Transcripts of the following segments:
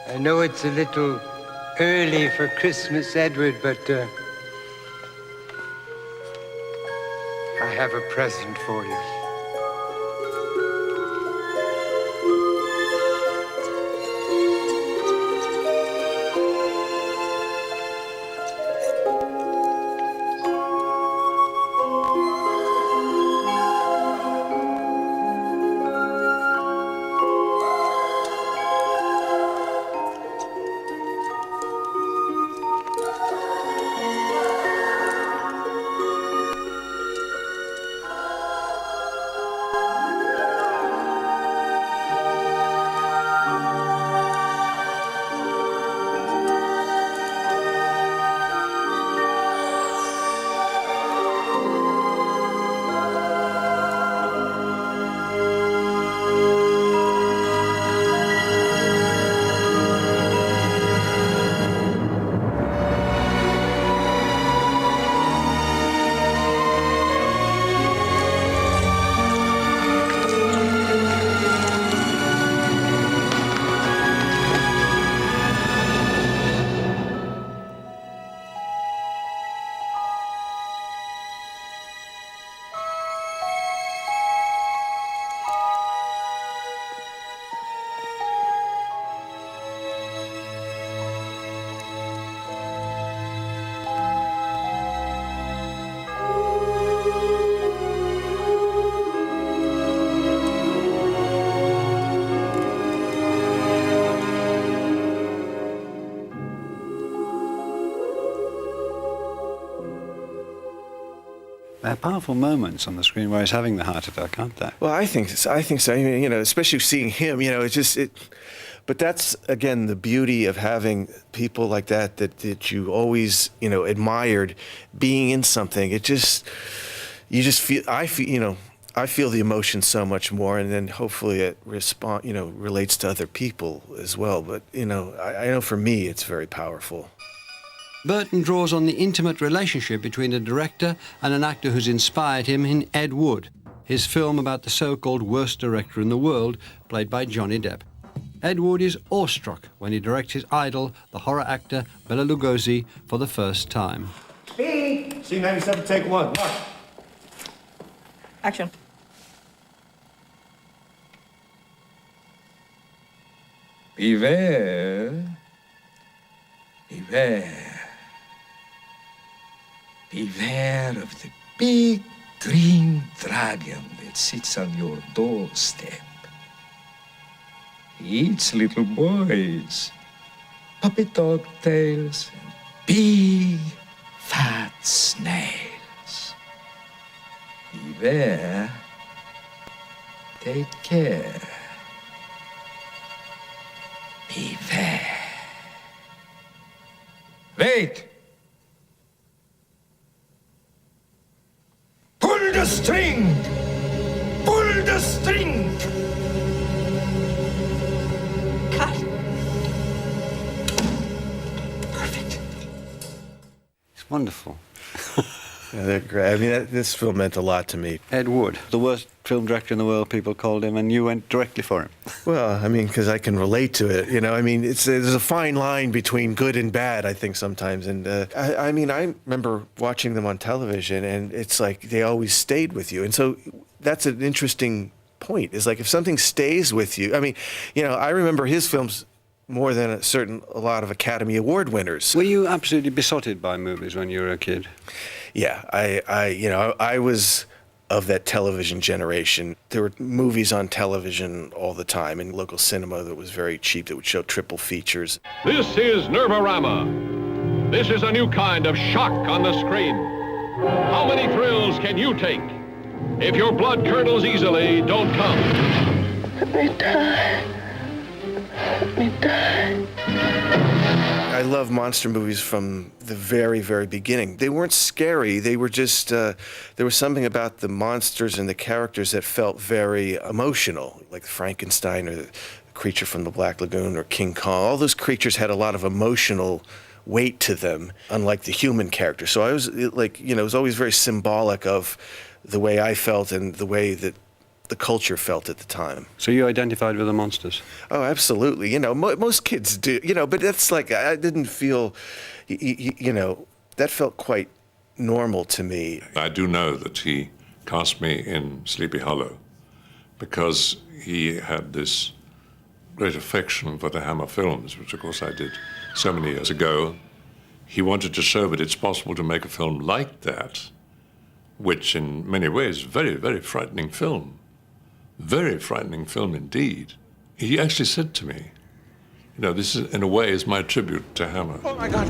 I know it's a little early for Christmas, Edward, but I have a present for you. They're powerful moments on the screen where he's having the heart attack, aren't they? Well, I think so. I mean, especially seeing him, it's just it. But that's again the beauty of having people like that you always admired being in something. You just feel. I feel the emotion so much more, and then hopefully it relates to other people as well. But I know for me it's very powerful. Burton draws on the intimate relationship between a director and an actor who's inspired him in Ed Wood, his film about the so-called worst director in the world, played by Johnny Depp. Ed Wood is awestruck when he directs his idol, the horror actor Bela Lugosi, for the first time. Speed! C-97, take one. Mark. Action. Beware. Beware. Beware of the big green dragon that sits on your doorstep. He eats little boys, puppy dog tails, and big, fat snails. Beware. Take care. Beware. Wait! Pull the string! Pull the string! Cut. Perfect. It's wonderful. Yeah, they're great. I mean, this film meant a lot to me. Ed Wood, the worst film director in the world, people called him, and you went directly for him. Well, I mean, because I can relate to it, I mean, there's a fine line between good and bad, I think, sometimes. And I remember watching them on television, and it's like they always stayed with you. And so that's an interesting point, is like if something stays with you. I mean, I remember his films more than a lot of Academy Award winners. Were you absolutely besotted by movies when you were a kid? Yeah, I was of that television generation. There were movies on television all the time in local cinema that was very cheap, that would show triple features. This is Nervorama. This is a new kind of shock on the screen. How many thrills can you take? If your blood curdles easily, don't come. Let me die. Let me die. I love monster movies from the very, very beginning. They weren't scary. They were just, there was something about the monsters and the characters that felt very emotional, like Frankenstein or the creature from the Black Lagoon or King Kong. All those creatures had a lot of emotional weight to them, unlike the human character. So I was like, it was always very symbolic of the way I felt and the way that the culture felt at the time. So you identified with the monsters? Oh, absolutely. You know, most kids do, you know, but that's like, I didn't feel, you know, that felt quite normal to me. I do know that he cast me in Sleepy Hollow because he had this great affection for the Hammer films, which of course I did so many years ago. He wanted to show that it's possible to make a film like that, which in many ways is a very, very frightening film. Very frightening film indeed. He actually said to me, you know, this is, in a way, is my tribute to Hammer. Oh my God.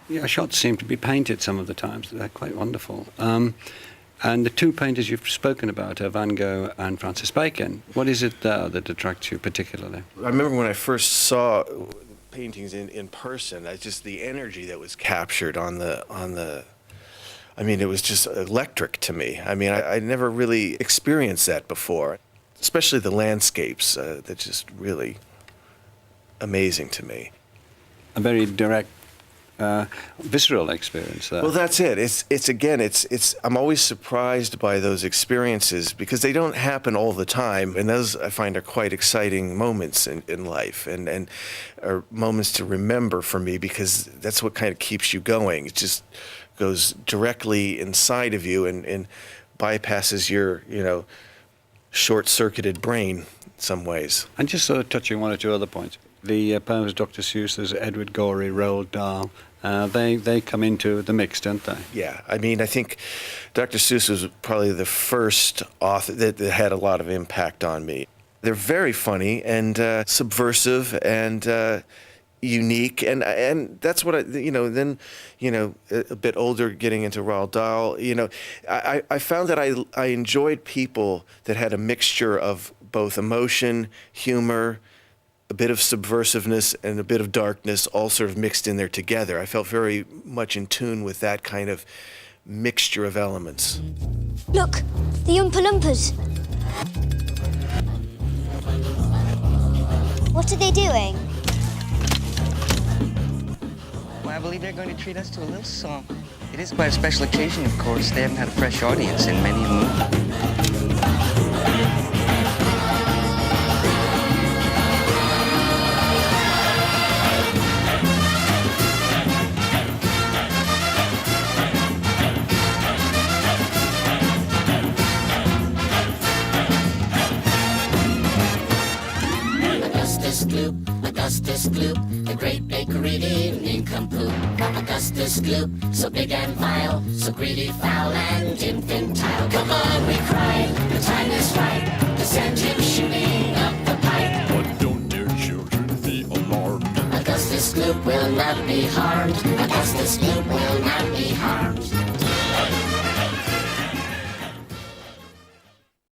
Yeah, shots seem to be painted some of the times. They're quite wonderful. And the two painters you've spoken about are Van Gogh and Francis Bacon. What is it there that attracts you particularly? I remember when I first saw paintings in person, just the energy that was captured on the, I mean, it was just electric to me. I mean, I never really experienced that before, especially the landscapes. That's just really amazing to me. A very direct, visceral experience there. Well, that's it. It's I'm always surprised by those experiences because they don't happen all the time, and those I find are quite exciting moments in life, and are moments to remember for me because that's what kind of keeps you going. It just goes directly inside of you and bypasses your, you know, short-circuited brain in some ways. And just sort of touching one or two other points. The poems of Dr. Seuss, there's Edward Gorey, Roald Dahl, they come into the mix, don't they? Yeah, I mean, I think Dr. Seuss was probably the first author that had a lot of impact on me. They're very funny and subversive and unique, and that's what then, a bit older, getting into Roald Dahl, I found that I enjoyed people that had a mixture of both emotion, humor, a bit of subversiveness and a bit of darkness all sort of mixed in there together. I felt very much in tune with that kind of mixture of elements. Look, the Oompa Loompas. What are they doing? Well, I believe they're going to treat us to a little song. It is quite a special occasion, of course. They haven't had a fresh audience in many a moon. Augustus Gloop, the great bakery nincompoop. Augustus Gloop, so big and vile, so greedy, foul, and infantile. Come on, we cry, the time is right to send him shooting up the pipe. But don't dear children be alarmed. Augustus Gloop will not be harmed. Augustus Gloop will not be harmed.